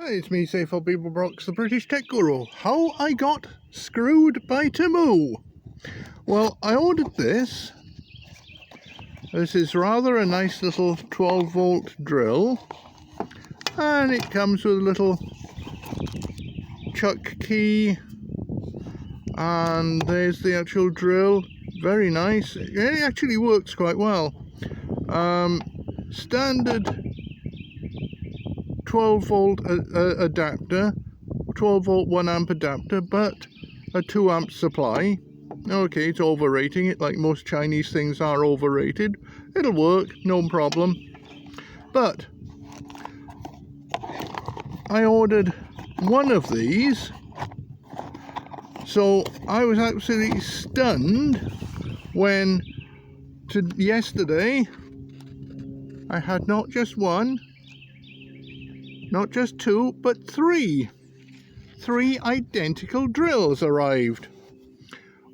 Hey, it's me, Safe for People Brox, the British Tech Guru. How I got screwed by Temu. Well, I ordered this. This is rather a nice little 12-volt drill. And it comes with a little chuck key. And there's the actual drill. Very nice. It actually works quite well. Standard 12-volt adapter, 12-volt 1-amp adapter, but a 2-amp supply. Okay, it's overrating it, like most Chinese things are overrated. It'll work, no problem. But I ordered one of these, so I was absolutely stunned when yesterday I had not just one, not just two, but three identical drills arrived.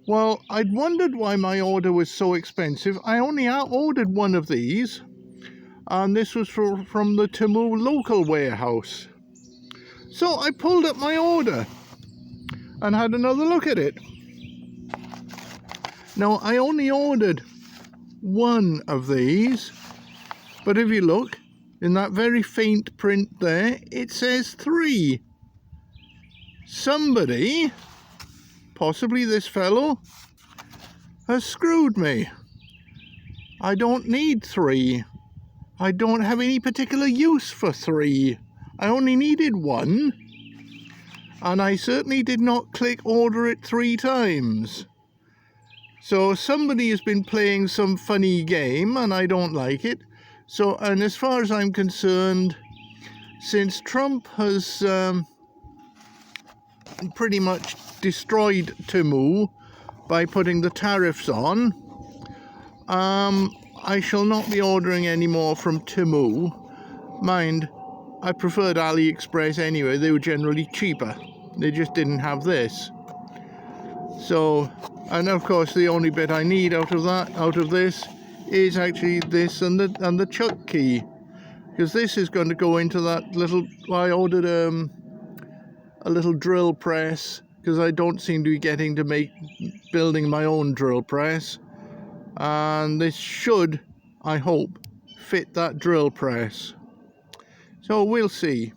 Well, I'd wondered why my order was so expensive. I only ordered one of these, and this was from the Temu local warehouse. So I pulled up my order and had another look at it. Now, I only ordered one of these, but if you look, in that very faint print there, it says 3. Somebody, possibly this fellow, has screwed me. I don't need 3. I don't have any particular use for 3. I only needed 1. And I certainly did not click order it 3 times. So somebody has been playing some funny game and I don't like it. So, and as far as I'm concerned, since Trump has pretty much destroyed Temu by putting the tariffs on, I shall not be ordering any more from Temu. Mind, I preferred AliExpress anyway. They were generally cheaper. They just didn't have this. So, and of course the only bit I need out of this is actually this and the chuck key, because this is going to go into that little. I ordered a little drill press because I don't seem to be getting to building my own drill press, and this should, I hope, fit that drill press. So we'll see.